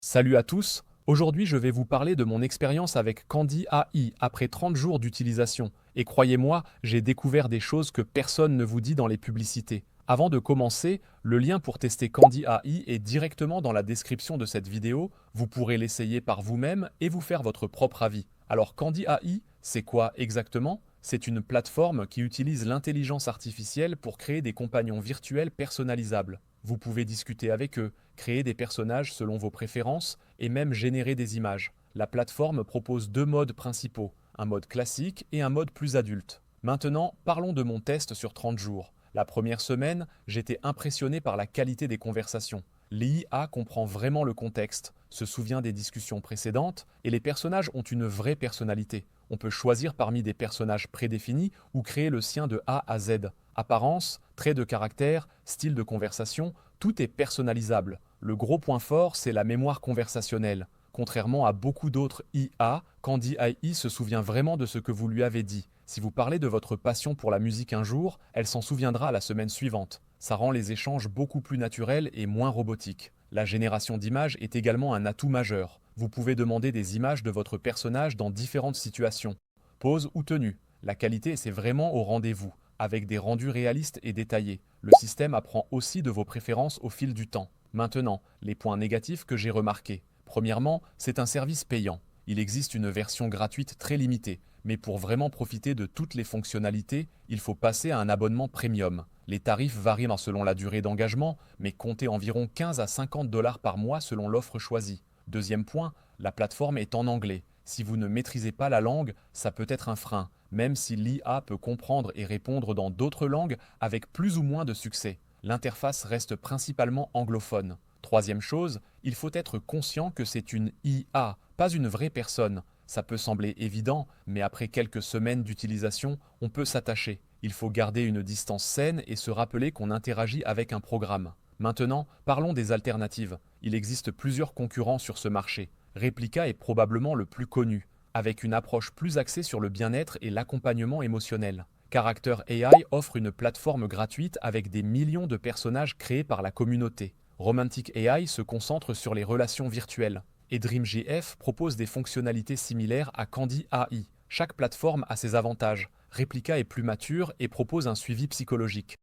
Salut à tous, aujourd'hui je vais vous parler de mon expérience avec Candy AI après 30 jours d'utilisation. Et croyez-moi, j'ai découvert des choses que personne ne vous dit dans les publicités. Avant de commencer, le lien pour tester Candy AI est directement dans la description de cette vidéo, vous pourrez l'essayer par vous-même et vous faire votre propre avis. Alors Candy AI, c'est quoi exactement? C'est une plateforme qui utilise l'intelligence artificielle pour créer des compagnons virtuels personnalisables. Vous pouvez discuter avec eux, créer des personnages selon vos préférences et même générer des images. La plateforme propose deux modes principaux, un mode classique et un mode plus adulte. Maintenant, parlons de mon test sur 30 jours. La première semaine, j'étais impressionné par la qualité des conversations. L'IA comprend vraiment le contexte, se souvient des discussions précédentes et les personnages ont une vraie personnalité. On peut choisir parmi des personnages prédéfinis ou créer le sien de A à Z. Apparence, traits de caractère, style de conversation, tout est personnalisable. Le gros point fort, c'est la mémoire conversationnelle. Contrairement à beaucoup d'autres IA, Candy AI se souvient vraiment de ce que vous lui avez dit. Si vous parlez de votre passion pour la musique un jour, elle s'en souviendra la semaine suivante. Ça rend les échanges beaucoup plus naturels et moins robotiques. La génération d'images est également un atout majeur. Vous pouvez demander des images de votre personnage dans différentes situations. Pose ou tenue. La qualité, c'est vraiment au rendez-vous, avec des rendus réalistes et détaillés. Le système apprend aussi de vos préférences au fil du temps. Maintenant, les points négatifs que j'ai remarqués. Premièrement, c'est un service payant. Il existe une version gratuite très limitée, mais pour vraiment profiter de toutes les fonctionnalités, il faut passer à un abonnement premium. Les tarifs varient selon la durée d'engagement, mais comptez environ 15 à 50 dollars par mois selon l'offre choisie. Deuxième point, la plateforme est en anglais. Si vous ne maîtrisez pas la langue, ça peut être un frein, même si l'IA peut comprendre et répondre dans d'autres langues avec plus ou moins de succès. L'interface reste principalement anglophone. Troisième chose, il faut être conscient que c'est une IA, pas une vraie personne. Ça peut sembler évident, mais après quelques semaines d'utilisation, on peut s'attacher. Il faut garder une distance saine et se rappeler qu'on interagit avec un programme. Maintenant, parlons des alternatives. Il existe plusieurs concurrents sur ce marché. Replica est probablement le plus connu, avec une approche plus axée sur le bien-être et l'accompagnement émotionnel. Character AI offre une plateforme gratuite avec des millions de personnages créés par la communauté. Romantic AI se concentre sur les relations virtuelles. Et DreamJF propose des fonctionnalités similaires à Candy AI. Chaque plateforme a ses avantages. Replica est plus mature et propose un suivi psychologique.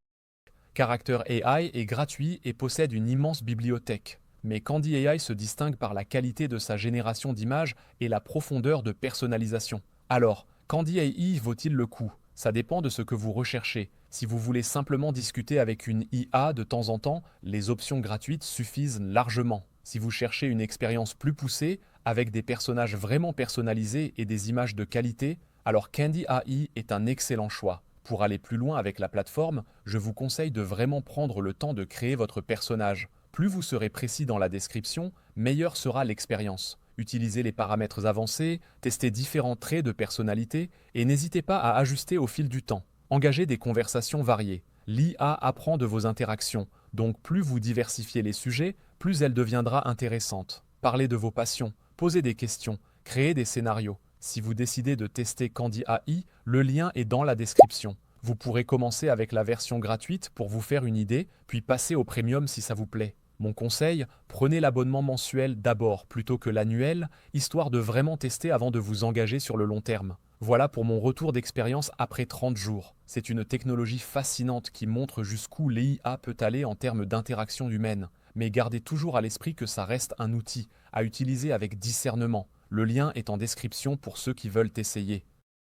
Character AI est gratuit et possède une immense bibliothèque. Mais Candy AI se distingue par la qualité de sa génération d'images et la profondeur de personnalisation. Alors, Candy AI vaut-il le coup? Ça dépend de ce que vous recherchez. Si vous voulez simplement discuter avec une IA de temps en temps, les options gratuites suffisent largement. Si vous cherchez une expérience plus poussée, avec des personnages vraiment personnalisés et des images de qualité, alors Candy AI est un excellent choix. Pour aller plus loin avec la plateforme, je vous conseille de vraiment prendre le temps de créer votre personnage. Plus vous serez précis dans la description, meilleure sera l'expérience. Utilisez les paramètres avancés, testez différents traits de personnalité et n'hésitez pas à ajuster au fil du temps. Engagez des conversations variées. L'IA apprend de vos interactions, donc plus vous diversifiez les sujets, plus elle deviendra intéressante. Parlez de vos passions, posez des questions, créez des scénarios. Si vous décidez de tester Candy AI, le lien est dans la description. Vous pourrez commencer avec la version gratuite pour vous faire une idée, puis passer au premium si ça vous plaît. Mon conseil, prenez l'abonnement mensuel d'abord plutôt que l'annuel, histoire de vraiment tester avant de vous engager sur le long terme. Voilà pour mon retour d'expérience après 30 jours. C'est une technologie fascinante qui montre jusqu'où l'IA peut aller en termes d'interaction humaine. Mais gardez toujours à l'esprit que ça reste un outil, à utiliser avec discernement. Le lien est en description pour ceux qui veulent essayer.